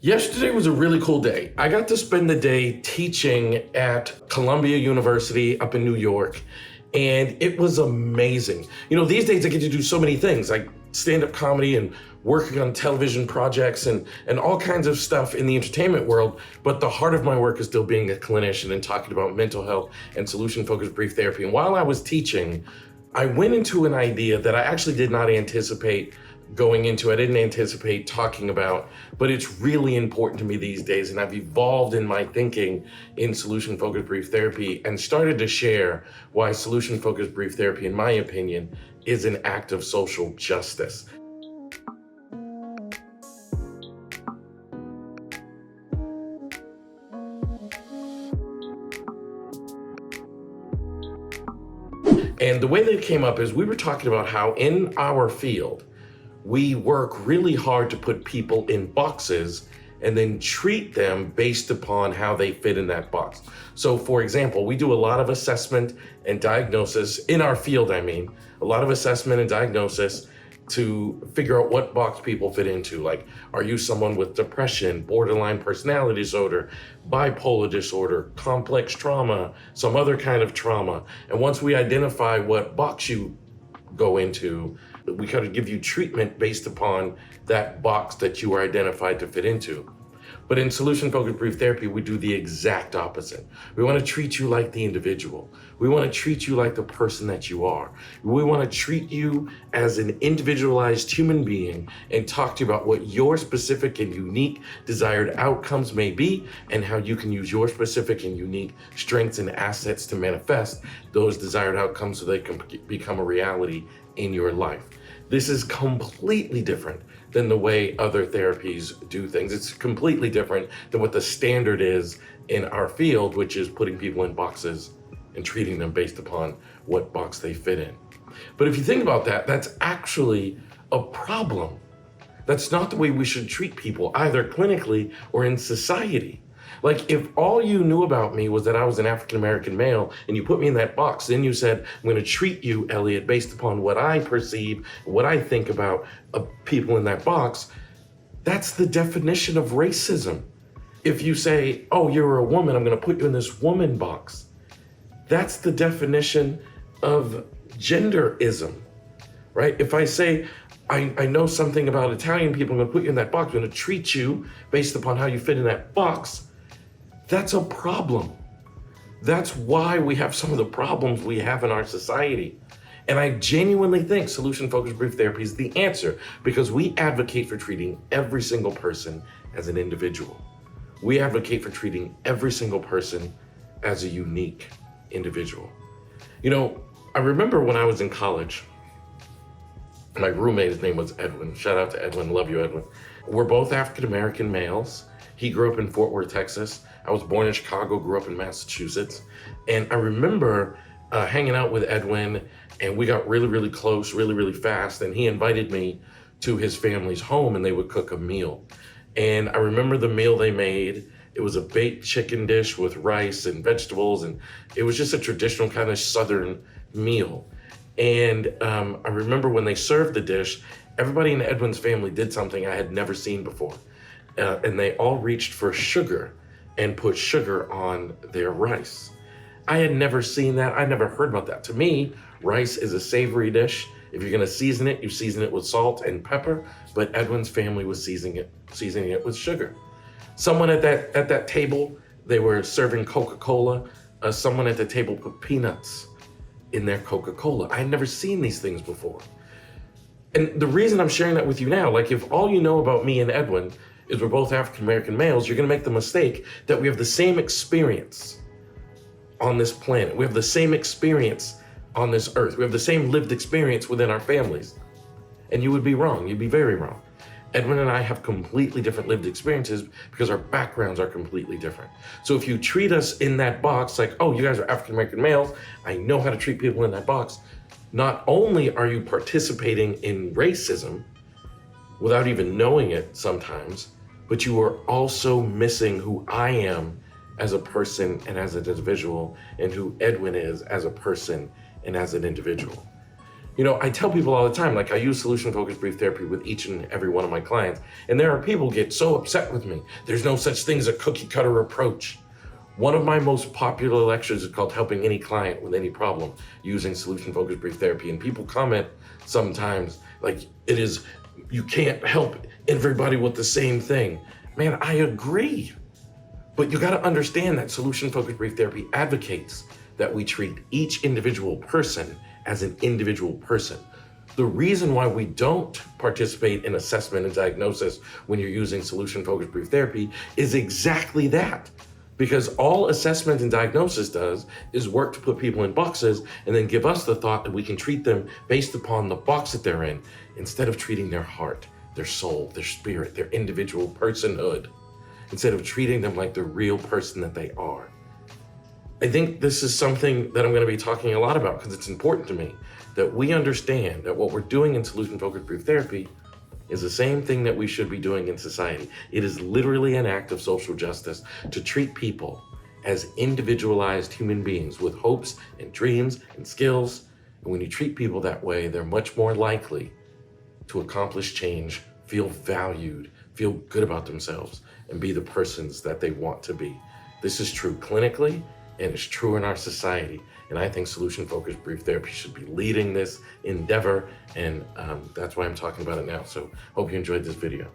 Yesterday was a really cool day. I got to spend the day teaching at Columbia University up in New York, and it was amazing. These days I get to do so many things like stand-up comedy and working on television projects and all kinds of stuff in the entertainment world, but the heart of my work is still being a clinician and talking about mental health and solution-focused brief therapy. And while I was teaching, I went into an idea that I actually did not anticipate going into. I didn't anticipate talking about, but it's really important to me these days. And I've evolved in my thinking in solution-focused brief therapy and started to share why solution-focused brief therapy, in my opinion, is an act of social justice. And the way that it came up is we were talking about how in our field, we work really hard to put people in boxes and then treat them based upon how they fit in that box. So for example, we do a lot of assessment and diagnosis in our field, a lot of assessment and diagnosis to figure out what box people fit into. Like, are you someone with depression, borderline personality disorder, bipolar disorder, complex trauma, some other kind of trauma? And once we identify what box you go into, we kind of give you treatment based upon that box that you are identified to fit into. But in solution-focused brief therapy, we do the exact opposite. We want to treat you like the individual. We want to treat you like the person that you are. We want to treat you as an individualized human being and talk to you about what your specific and unique desired outcomes may be and how you can use your specific and unique strengths and assets to manifest those desired outcomes so they can become a reality in your life. This is completely different than the way other therapies do things. It's completely different than what the standard is in our field, which is putting people in boxes and treating them based upon what box they fit in. But if you think about that, that's actually a problem. That's not the way we should treat people, either clinically or in society. Like, if all you knew about me was that I was an African-American male and you put me in that box, then you said, I'm gonna treat you, Elliot, based upon what I perceive, what I think about people in that box, that's the definition of racism. If you say, oh, you're a woman, I'm gonna put you in this woman box, that's the definition of genderism, right? If I say, I know something about Italian people, I'm gonna put you in that box, I'm gonna treat you based upon how you fit in that box, that's a problem. That's why we have some of the problems we have in our society. And I genuinely think solution-focused brief therapy is the answer, because we advocate for treating every single person as an individual. We advocate for treating every single person as a unique individual. I remember when I was in college, my roommate, his name was Edwin. Shout out to Edwin, love you, Edwin. We're both African-American males. He grew up in Fort Worth, Texas. I was born in Chicago, grew up in Massachusetts. And I remember hanging out with Edwin, and we got really, really close, really, really fast. And he invited me to his family's home, and they would cook a meal. And I remember the meal they made. It was a baked chicken dish with rice and vegetables, and it was just a traditional kind of Southern meal. And I remember when they served the dish, everybody in Edwin's family did something I had never seen before. And they all reached for sugar and put sugar on their rice. I had never seen that. I never heard about that. To me, rice is a savory dish. If you're gonna season it, you season it with salt and pepper, but Edwin's family was seasoning it with sugar. Someone at that table, they were serving Coca-Cola. Someone at the table put peanuts in their Coca-Cola. I had never seen these things before. And the reason I'm sharing that with you now, like, if all you know about me and Edwin is we're both African-American males, you're gonna make the mistake that we have the same experience on this planet. We have the same experience on this earth. We have the same lived experience within our families. And you would be wrong, you'd be very wrong. Edwin and I have completely different lived experiences because our backgrounds are completely different. So if you treat us in that box, like, oh, you guys are African-American males, I know how to treat people in that box, not only are you participating in racism without even knowing it sometimes, but you are also missing who I am as a person and as an individual, and who Edwin is as a person and as an individual. I tell people all the time, like I use solution-focused brief therapy with each and every one of my clients, and there are people get so upset with me. There's no such thing as a cookie-cutter approach. One of my most popular lectures is called Helping Any Client with Any Problem Using Solution-Focused Brief Therapy, and people comment sometimes like you can't help everybody with the same thing. Man, I agree. But you got to understand that solution-focused brief therapy advocates that we treat each individual person as an individual person. The reason why we don't participate in assessment and diagnosis when you're using solution-focused brief therapy is exactly that. Because all assessment and diagnosis does is work to put people in boxes and then give us the thought that we can treat them based upon the box that they're in, instead of treating their heart, their soul, their spirit, their individual personhood, instead of treating them like the real person that they are. I think this is something that I'm going to be talking a lot about because it's important to me that we understand that what we're doing in solution-focused brief therapy is the same thing that we should be doing in society. It is literally an act of social justice to treat people as individualized human beings with hopes and dreams and skills. And when you treat people that way, they're much more likely to accomplish change, feel valued, feel good about themselves, and be the persons that they want to be. This is true clinically, and it's true in our society. And I think solution-focused brief therapy should be leading this endeavor, and that's why I'm talking about it now. So hope you enjoyed this video.